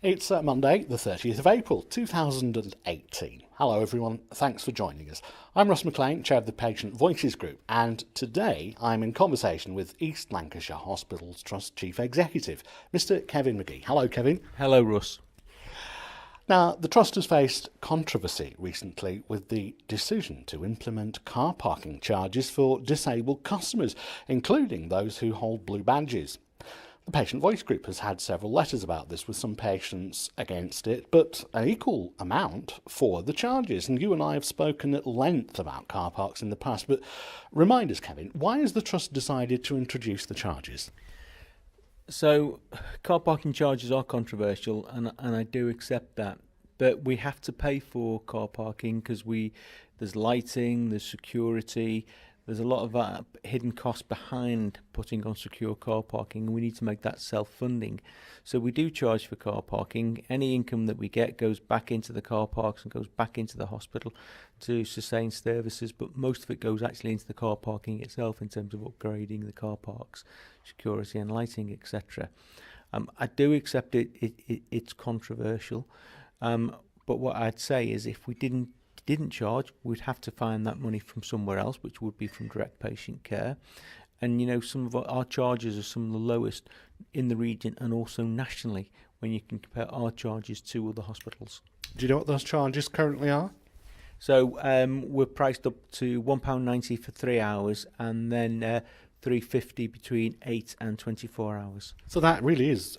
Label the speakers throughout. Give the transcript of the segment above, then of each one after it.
Speaker 1: It's Monday, the 30th of April 2018. Hello everyone, thanks for joining us. I'm Russ McLean, Chair of the Patient Voices Group, and today I'm in conversation with East Lancashire Hospitals Trust Chief Executive, Mr Kevin McGee. Hello Kevin.
Speaker 2: Hello Russ.
Speaker 1: Now, the Trust has faced controversy recently with the decision to implement car parking charges for disabled customers, including those who hold blue badges. The Patient Voice Group has had several letters about this, with some patients against it, but an equal amount for the charges. And you and I have spoken at length about car parks in the past, but remind us, Kevin, why has the Trust decided to introduce the charges?
Speaker 2: So, car parking charges are controversial, and I do accept that. But we have to pay for car parking because there's lighting, there's security, there's a lot of hidden costs behind putting on secure car parking, and we need to make that self-funding. So we do charge for car parking. Any income that we get goes back into the car parks and goes back into the hospital to sustain services, but most of it goes actually into the car parking itself in terms of upgrading the car parks, security and lighting, etc. I do accept it's controversial, but what I'd say is if we didn't charge, we'd have to find that money from somewhere else, which would be from direct patient care. And some of our charges are some of the lowest in the region and also nationally when you can compare our charges to other hospitals.
Speaker 1: Do you know what those charges currently are?
Speaker 2: So we're priced up to £1.90 for 3 hours, and then £3.50 between 8 and 24 hours.
Speaker 1: So that really is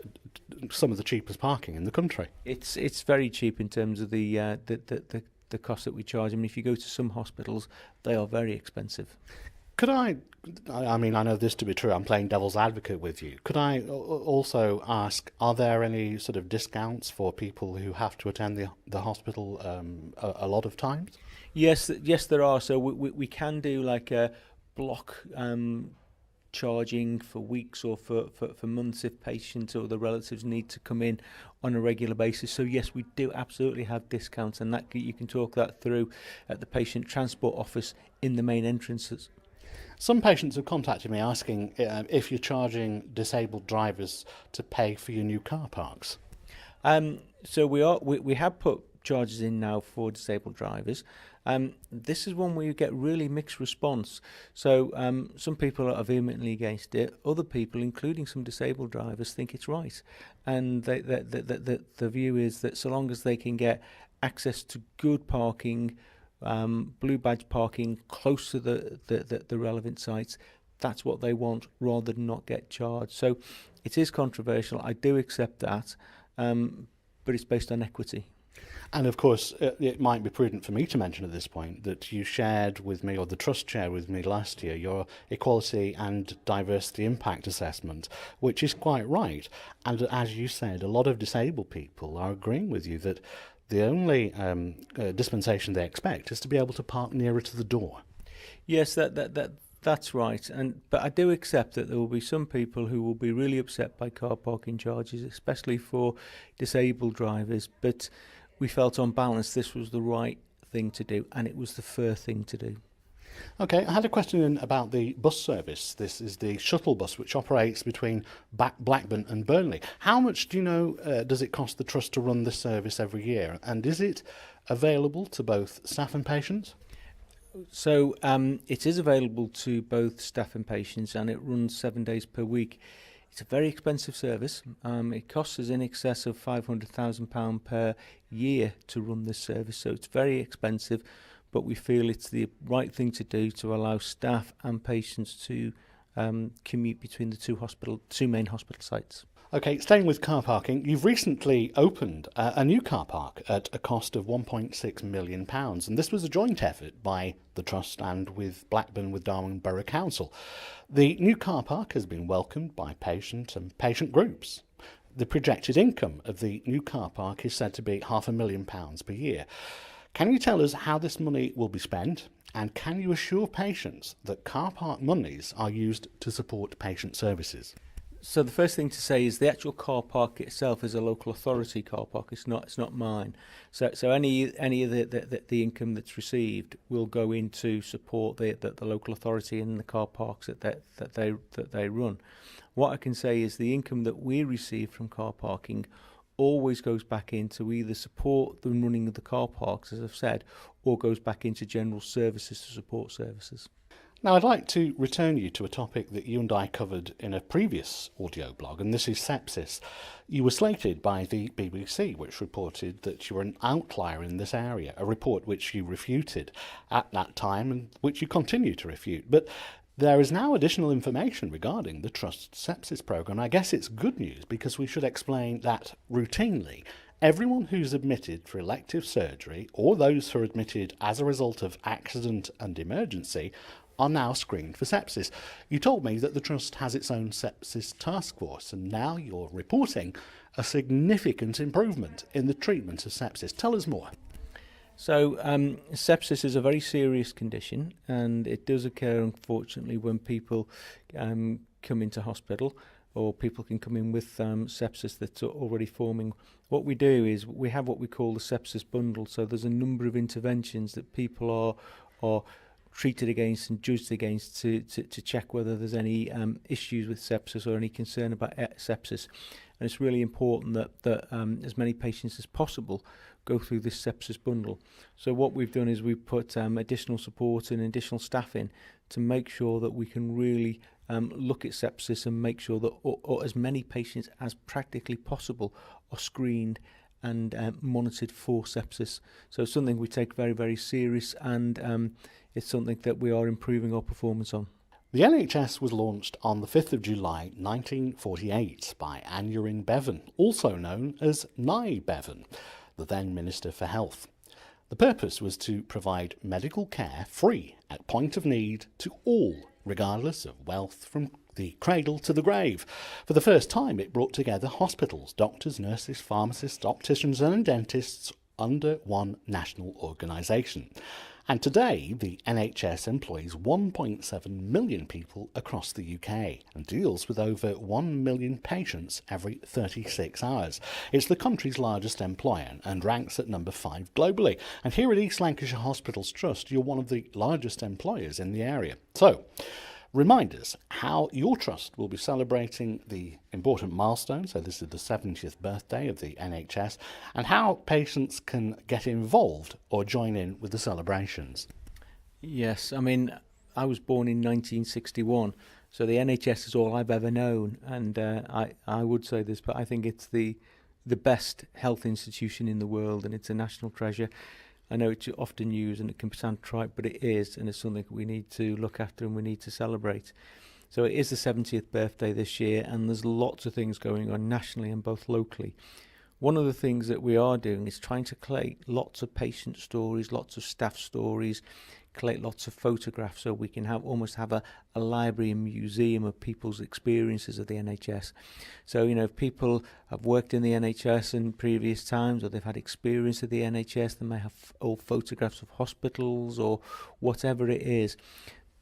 Speaker 1: some of the cheapest parking in the country.
Speaker 2: It's very cheap in terms of the cost that we charge. I mean, if you go to some hospitals, they are very expensive.
Speaker 1: Could I mean, I know this to be true, I'm playing devil's advocate with you. Could I also ask, are there any sort of discounts for people who have to attend the hospital a lot of times?
Speaker 2: Yes, there are. So we can do like a block charging for weeks or for months if patients or the relatives need to come in on a regular basis. So yes, we do absolutely have discounts, and that you can talk that through at the patient transport office in the main entrances.
Speaker 1: Some patients have contacted me asking if you're charging disabled drivers to pay for your new car parks.
Speaker 2: So we have put charges in now for disabled drivers. This is one where you get really mixed response. So some people are vehemently against it. Other people, including some disabled drivers, think it's right. And the view is that so long as they can get access to good parking, blue badge parking close to the relevant sites, that's what they want, rather than not get charged. So it is controversial. I do accept that, but it's based on equity.
Speaker 1: And of course, it might be prudent for me to mention at this point that you shared with me, or the Trust shared with me last year, your Equality and Diversity Impact Assessment, which is quite right. And as you said, a lot of disabled people are agreeing with you that the only dispensation they expect is to be able to park nearer to the door.
Speaker 2: Yes, that's right. But I do accept that there will be some people who will be really upset by car parking charges, especially for disabled drivers. But we felt on balance this was the right thing to do, and it was the fair thing to do.
Speaker 1: Okay, I had a question about the bus service. This is the shuttle bus which operates between Blackburn and Burnley. How much do you know does it cost the Trust to run this service every year? And is it available to both staff and patients?
Speaker 2: So it is available to both staff and patients, and it runs 7 days per week. It's a very expensive service. It costs us in excess of £500,000 per year to run this service, so it's very expensive, but we feel it's the right thing to do to allow staff and patients to commute between the two main hospital sites.
Speaker 1: Okay, staying with car parking, you've recently opened a new car park at a cost of £1.6 million, and this was a joint effort by the Trust and with Blackburn with Darwen Borough Council. The new car park has been welcomed by patient and patient groups. The projected income of the new car park is said to be £500,000 per year. Can you tell us how this money will be spent, and can you assure patients that car park monies are used to support patient services?
Speaker 2: So the first thing to say is the actual car park itself is a local authority car park. It's not mine. So any of the income that's received will go in to support the local authority in the car parks that they run. What I can say is the income that we receive from car parking always goes back into either support the running of the car parks, as I've said, or goes back into general services to support services.
Speaker 1: Now, I'd like to return you to a topic that you and I covered in a previous audio blog, and this is sepsis. You were slated by the BBC, which reported that you were an outlier in this area, a report which you refuted at that time and which you continue to refute. But there is now additional information regarding the Trust's sepsis programme. I guess it's good news because we should explain that routinely everyone who's admitted for elective surgery or those who are admitted as a result of accident and emergency are now screened for sepsis. You told me that the Trust has its own sepsis task force, and now you're reporting a significant improvement in the treatment of sepsis. Tell us more.
Speaker 2: So sepsis is a very serious condition, and it does occur, unfortunately, when people come into hospital, or people can come in with sepsis that's already forming. What we do is we have what we call the sepsis bundle. So there's a number of interventions that people are treated against and judged against to check whether there's any issues with sepsis or any concern about sepsis. And it's really important that as many patients as possible go through this sepsis bundle. So what we've done is we've put additional support and additional staff in to make sure that we can really look at sepsis and make sure that or as many patients as practically possible are screened and monitored for sepsis. So it's something we take very, very serious, and it's something that we are improving our performance on.
Speaker 1: The NHS was launched on the 5th of July 1948 by Aneurin Bevan, also known as Nye Bevan, the then Minister for Health. The purpose was to provide medical care free at point of need to all, regardless of wealth, from the cradle to the grave. For the first time, it brought together hospitals, doctors, nurses, pharmacists, opticians and dentists under one national organisation. And today, the NHS employs 1.7 million people across the UK and deals with over 1 million patients every 36 hours. It's the country's largest employer and ranks at number 5 globally. And here at East Lancashire Hospitals Trust, you're one of the largest employers in the area. So, remind us how your trust will be celebrating the important milestone, so this is the 70th birthday of the NHS, and how patients can get involved or join in with the celebrations.
Speaker 2: Yes, I mean, I was born in 1961, so the NHS is all I've ever known, and I would say this, but I think it's the best health institution in the world, and it's a national treasure. I know it's often used and it can sound trite, but it is, and it's something we need to look after and we need to celebrate. So it is the 70th birthday this year, and there's lots of things going on nationally and both locally. One of the things that we are doing is trying to collate lots of patient stories, lots of staff stories, collate lots of photographs so we can almost have a library and museum of people's experiences of the NHS. So, you know, if people have worked in the NHS in previous times or they've had experience of the NHS, they may have old photographs of hospitals or whatever it is.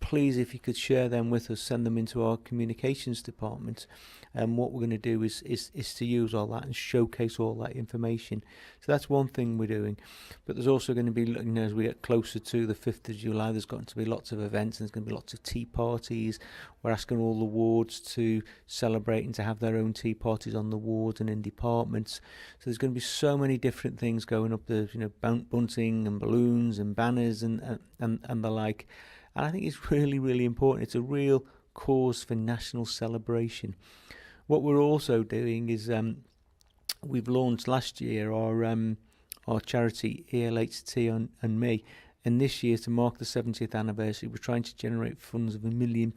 Speaker 2: Please, if you could share them with us, send them into our communications department. And what we're going to do is to use all that and showcase all that information. So that's one thing we're doing. But there's also going to be, you know, as we get closer to the 5th of July, there's going to be lots of events and there's going to be lots of tea parties. We're asking all the wards to celebrate and to have their own tea parties on the wards and in departments. So there's going to be so many different things going up there, you know, bunting and balloons and banners and the like. And I think it's really, really important. It's a real cause for national celebration. What we're also doing is we've launched last year our charity ELHT and Me, and this year, to mark the 70th anniversary, we're trying to generate funds of £1 million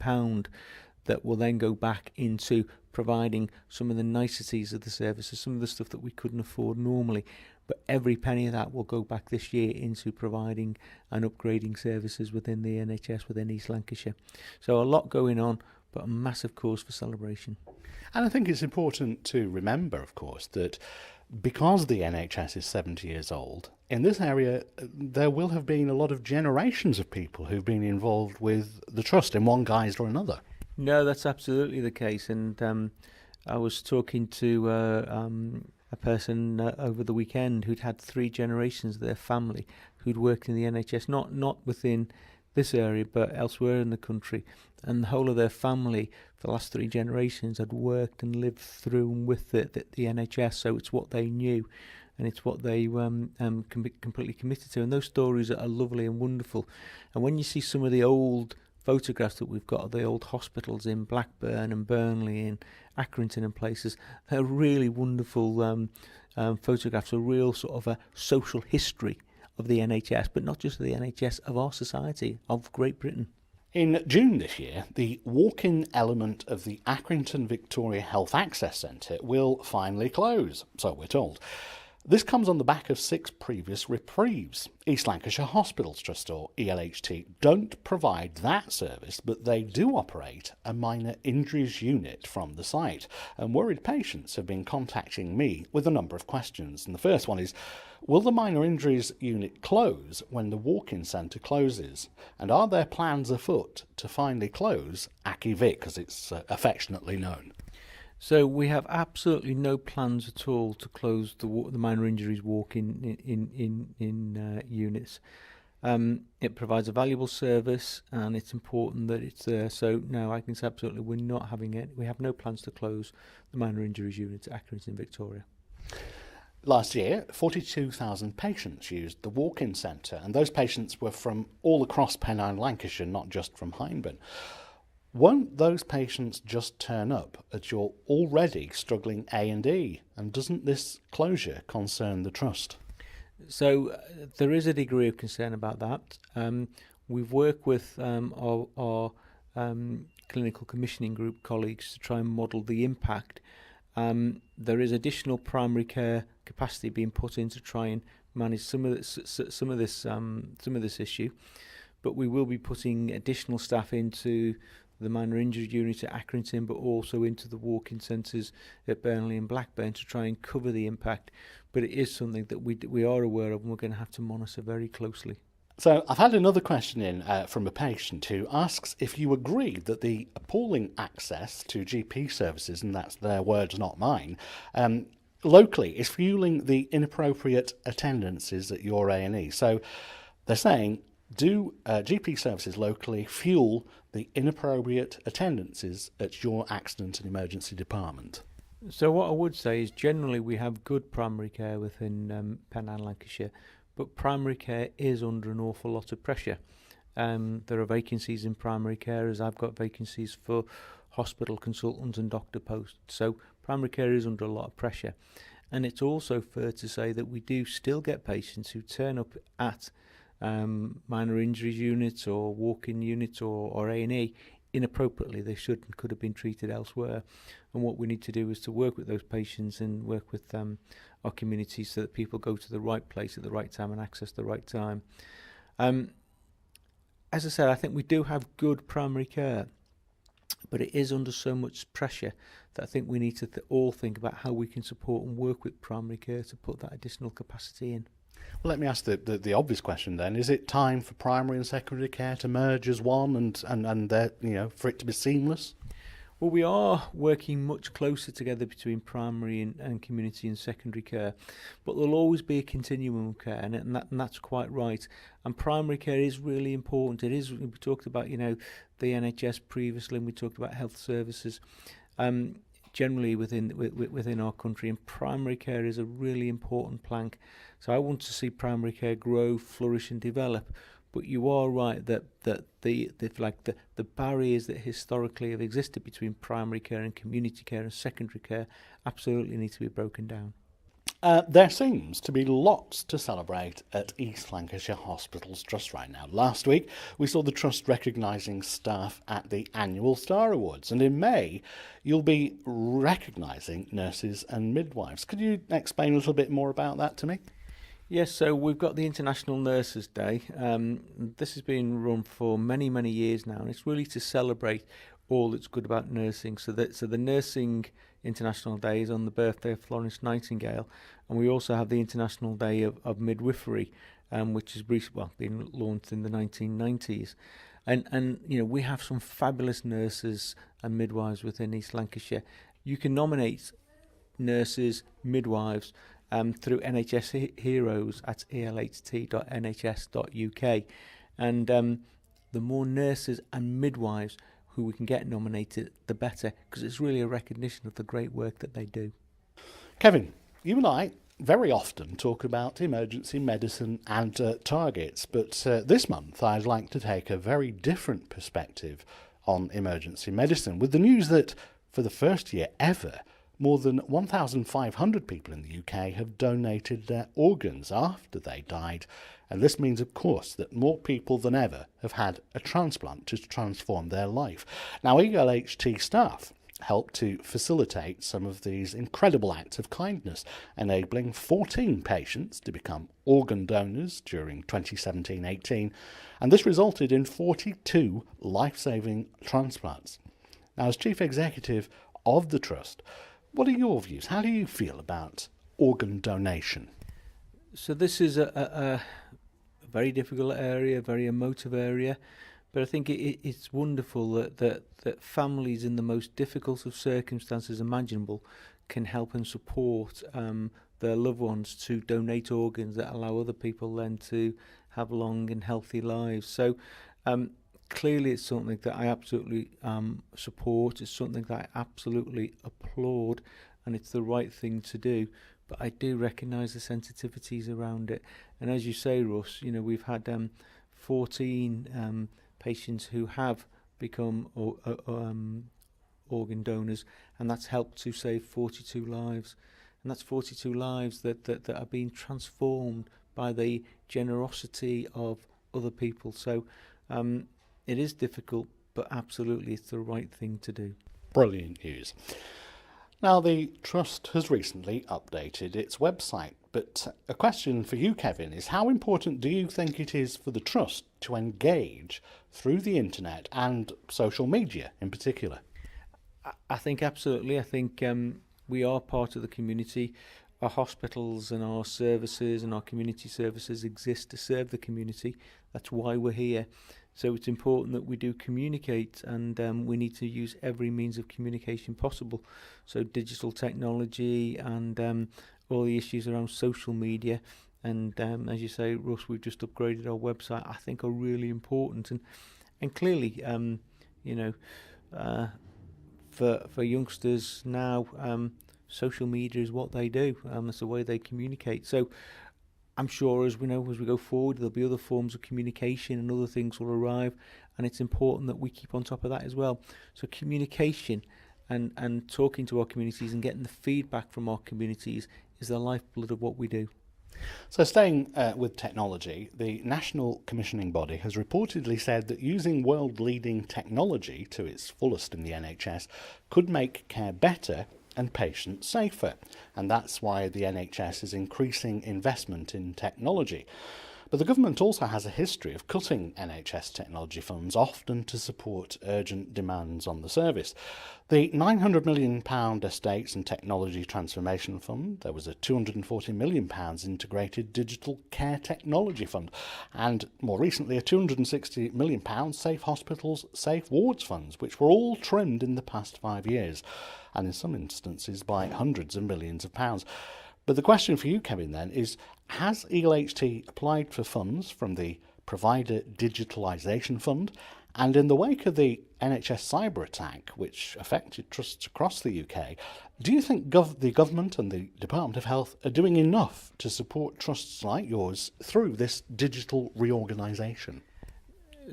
Speaker 2: that will then go back into providing some of the niceties of the services, some of the stuff that we couldn't afford normally. But every penny of that will go back this year into providing and upgrading services within the NHS, within East Lancashire. So a lot going on, but a massive cause for celebration.
Speaker 1: And I think it's important to remember, of course, that because the NHS is 70 years old, in this area there will have been a lot of generations of people who've been involved with the Trust in one guise or another.
Speaker 2: No, that's absolutely the case. And I was talking to a person over the weekend who'd had 3 generations of their family who'd worked in the NHS, not within this area but elsewhere in the country, and the whole of their family for the last 3 generations had worked and lived through and with the NHS, so it's what they knew and it's what they completely committed to, and those stories are lovely and wonderful. And when you see some of the old photographs that we've got of the old hospitals in Blackburn and Burnley and Accrington and places, they're really wonderful photographs, a real sort of a social history of the NHS, but not just of the NHS, of our society, of Great Britain.
Speaker 1: In June this year, the walk-in element of the Accrington Victoria Health Access Centre will finally close, so we're told. This comes on the back of 6 previous reprieves. East Lancashire Hospitals Trust, or ELHT, don't provide that service, but they do operate a minor injuries unit from the site. And worried patients have been contacting me with a number of questions. And the first one is, will the minor injuries unit close when the walk-in centre closes? And are there plans afoot to finally close Aki Vic, as it's affectionately known?
Speaker 2: So we have absolutely no plans at all to close the minor injuries walk-in units. It provides a valuable service, and it's important that it's there. So no, I can say absolutely we're not having it. We have no plans to close the minor injuries unit at Accrington, Victoria.
Speaker 1: Last year, 42,000 patients used the walk-in centre, and those patients were from all across Pennine, Lancashire, not just from Hyndburn. Won't those patients just turn up at your already struggling A&E? And doesn't this closure concern the Trust?
Speaker 2: So there is a degree of concern about that. We've worked with our clinical commissioning group colleagues to try and model the impact. There is additional primary care capacity being put in to try and manage some of this issue, but we will be putting additional staff into the minor injury unit at Accrington, but also into the walk-in centres at Burnley and Blackburn to try and cover the impact. But it is something that we are aware of, and we're going to have to monitor very closely.
Speaker 1: So I've had another question in from a patient who asks if you agree that the appalling access to GP services, and that's their words, not mine, locally is fueling the inappropriate attendances at your A&E. So they're saying, do GP services locally fuel the inappropriate attendances at your accident and emergency department?
Speaker 2: So what I would say is generally we have good primary care within Pennine, Lancashire, but primary care is under an awful lot of pressure. There are vacancies in primary care, as I've got vacancies for hospital consultants and doctor posts. So primary care is under a lot of pressure. And it's also fair to say that we do still get patients who turn up at minor injuries units or walk-in units or A&E inappropriately. They should and could have been treated elsewhere. And what we need to do is to work with those patients and work with our communities so that people go to the right place at the right time and access the right time. As I said, I think we do have good primary care, but it is under so much pressure that I think we need to all think about how we can support and work with primary care to put that additional capacity in.
Speaker 1: Well, let me ask the obvious question then. Is it time for primary and secondary care to merge as one and for it to be seamless?
Speaker 2: Well, we are working much closer together between primary and community and secondary care, but there'll always be a continuum of care, and that's quite right. And primary care is really important. It is. We talked about the NHS previously, and we talked about health services. Generally within our country, and primary care is a really important plank. So I want to see primary care grow, flourish, and develop. But you are right that the barriers that historically have existed between primary care and community care and secondary care absolutely need to be broken down.
Speaker 1: There seems to be lots to celebrate at East Lancashire Hospitals Trust right now. Last week, we saw the Trust recognising staff at the annual Star Awards, and in May, you'll be recognising nurses and midwives. Could you explain a little bit more about that to me?
Speaker 2: Yes, so we've got the International Nurses Day. This has been run for many, many years now, and it's really to celebrate all that's good about nursing. So the Nursing International Day is on the birthday of Florence Nightingale, and we also have the International Day of Midwifery, which has been launched in the 1990s. And we have some fabulous nurses and midwives within East Lancashire. You can nominate nurses, midwives, through NHS Heroes at elht.nhs.uk, and the more nurses and midwives who we can get nominated, the better, because it's really a recognition of the great work that they do.
Speaker 1: Kevin, you and I very often talk about emergency medicine and targets, but this month I'd like to take a very different perspective on emergency medicine, with the news that for the first year ever, more than 1,500 people in the UK have donated their organs after they died. And this means, of course, that more people than ever have had a transplant to transform their life. Now, ELHT staff helped to facilitate some of these incredible acts of kindness, enabling 14 patients to become organ donors during 2017-18, and this resulted in 42 life-saving transplants. Now, as Chief Executive of the Trust, what are your views? How do you feel about organ donation?
Speaker 2: So this is a very difficult area, very emotive area, but I think it's wonderful that families in the most difficult of circumstances imaginable can help and support their loved ones to donate organs that allow other people then to have long and healthy lives. So clearly it's something that I absolutely support, it's something that I absolutely applaud, and it's the right thing to do. But I do recognise the sensitivities around it. And as you say, Russ, we've had 14 patients who have become organ donors, and that's helped to save 42 lives. And that's 42 lives that are being transformed by the generosity of other people. So it is difficult, but absolutely it's the right thing to do.
Speaker 1: Brilliant news. Now, the Trust has recently updated its website, but a question for you, Kevin, is how important do you think it is for the Trust to engage through the internet and social media in particular?
Speaker 2: I think absolutely. I think we are part of the community. Our hospitals and our services and our community services exist to serve the community. That's why we're here. So it's important that we do communicate, and we need to use every means of communication possible. So digital technology and all the issues around social media, and as you say, Russ, we've just upgraded our website, I think are really important. And clearly, for youngsters now, social media is what they do. It's the way they communicate. So I'm sure as we go forward, there'll be other forms of communication and other things will arrive, and it's important that we keep on top of that as well. So communication and talking to our communities and getting the feedback from our communities is the lifeblood of what we do.
Speaker 1: So staying with technology, the National Commissioning Body has reportedly said that using world-leading technology to its fullest in the NHS could make care better and patients safer, and that's why the NHS is increasing investment in technology. But the government also has a history of cutting NHS technology funds, often to support urgent demands on the service. The £900 million Estates and Technology Transformation Fund, there was a £240 million Integrated Digital Care Technology Fund, and more recently a £260 million Safe Hospitals, Safe Wards funds, which were all trimmed in the past 5 years, and in some instances by hundreds of millions of pounds. But the question for you, Kevin, then, is has ELHT applied for funds from the Provider Digitalisation Fund? And in the wake of the NHS cyber attack, which affected trusts across the UK, do you think the government and the Department of Health are doing enough to support trusts like yours through this digital reorganisation?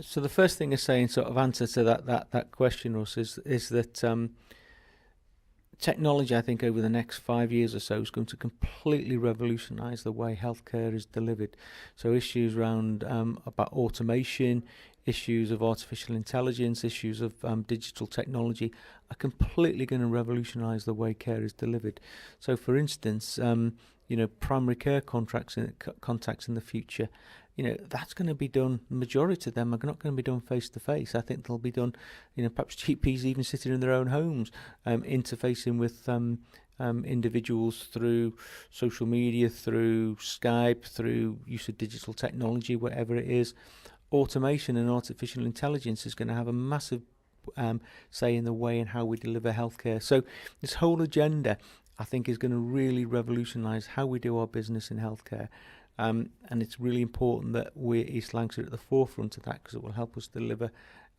Speaker 2: So the first thing I say in sort of answer to that question, Russ, is that technology, I think, over the next 5 years or so is going to completely revolutionise the way healthcare is delivered. So issues around about automation, issues of artificial intelligence, issues of digital technology are completely going to revolutionise the way care is delivered. So, for instance, primary care contacts in the future, that's going to be done. The majority of them are not going to be done face to face. I think they'll be done, perhaps GPs even sitting in their own homes, interfacing with individuals through social media, through Skype, through use of digital technology, whatever it is. Automation and artificial intelligence is going to have a massive say in the way and how we deliver healthcare. So this whole agenda I think is going to really revolutionise how we do our business in healthcare. And it's really important that we're East Lancashire at the forefront of that, because it will help us deliver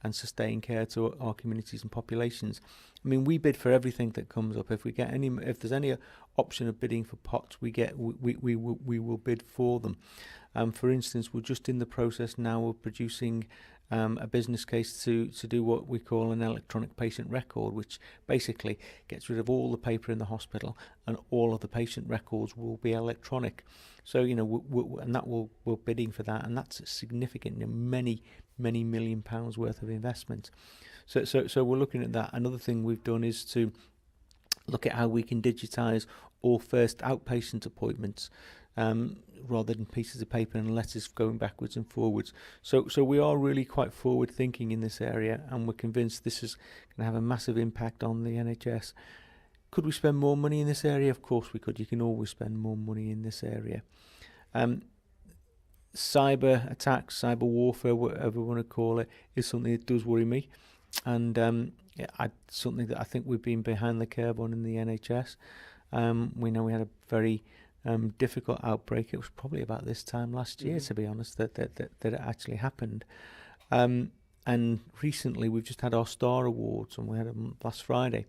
Speaker 2: and sustain care to our communities and populations. I mean, we bid for everything that comes up. If there's any option of bidding for pots, we will bid for them. For instance, we're just in the process now of producing a business case to do what we call an electronic patient record, which basically gets rid of all the paper in the hospital, and all of the patient records will be electronic. So, we're bidding for that, and that's a significant, many £million worth of investment. So we're looking at that. Another thing we've done is to look at how we can digitise all first outpatient appointments, rather than pieces of paper and letters going backwards and forwards. So we are really quite forward thinking in this area, and we're convinced this is going to have a massive impact on the NHS. Could we spend more money in this area? Of course we could. You can always spend more money in this area. Cyber attacks, cyber warfare, whatever you want to call it, is something that does worry me, and something that I think we've been behind the curve on in the NHS. We know we had a very difficult outbreak. It was probably about this time last year, to be honest, that it actually happened. And recently we've just had our Star Awards, and we had them last Friday,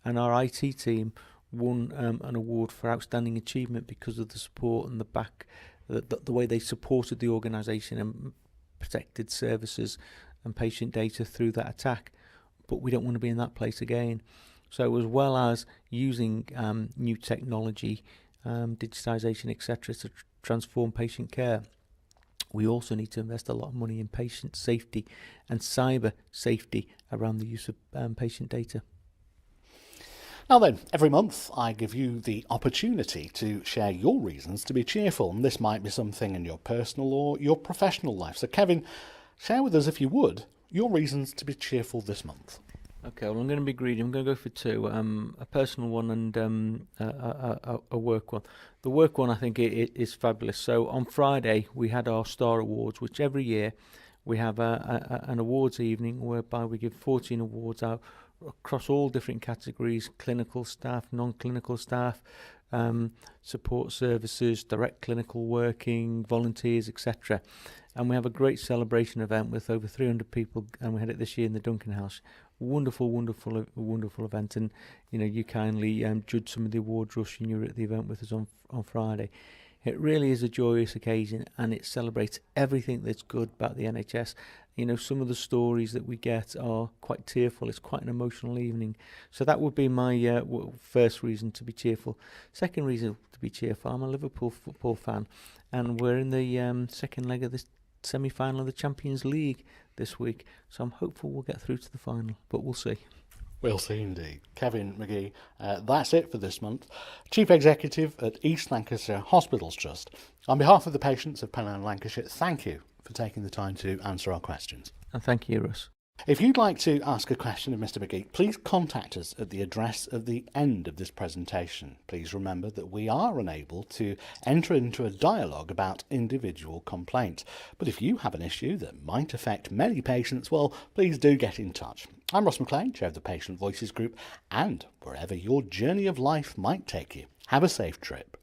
Speaker 2: and our IT team won an award for outstanding achievement because of the support and the way they supported the organisation and protected services and patient data through that attack. But we don't want to be in that place again. So as well as using new technology, digitisation, etc., to transform patient care, we also need to invest a lot of money in patient safety and cyber safety around the use of patient data.
Speaker 1: Now then, every month I give you the opportunity to share your reasons to be cheerful, and this might be something in your personal or your professional life. So Kevin, share with us, if you would, your reasons to be cheerful this month.
Speaker 2: Okay, well, I'm going to be greedy. I'm going to go for two, a personal one and a work one. The work one, I think, it is fabulous. So on Friday, we had our Star Awards, which every year we have an awards evening whereby we give 14 awards out across all different categories: clinical staff, non-clinical staff, support services, direct clinical working, volunteers, etc. And we have a great celebration event with over 300 people, and we had it this year in the Duncan House. Wonderful event, and you kindly judged some of the awards, Russ, and you were at the event with us on Friday. It really is a joyous occasion, and it celebrates everything that's good about the NHS. Some of the stories that we get are quite tearful. It's quite an emotional evening. So that would be my first reason to be cheerful. Second reason to be cheerful, I'm a Liverpool football fan, and we're in the second leg of this semi-final of the Champions League this week. So I'm hopeful we'll get through to the final, but we'll see.
Speaker 1: We'll see indeed. Kevin McGee, that's it for this month. Chief Executive at East Lancashire Hospitals Trust. On behalf of the patients of Penn and Lancashire, thank you for taking the time to answer our questions.
Speaker 2: And thank you, Russ.
Speaker 1: If you'd like to ask a question of Mr. McGee, please contact us at the address at the end of this presentation. Please remember that we are unable to enter into a dialogue about individual complaints. But if you have an issue that might affect many patients, well, please do get in touch. I'm Russ McLean, Chair of the Patient Voices Group, and wherever your journey of life might take you, have a safe trip.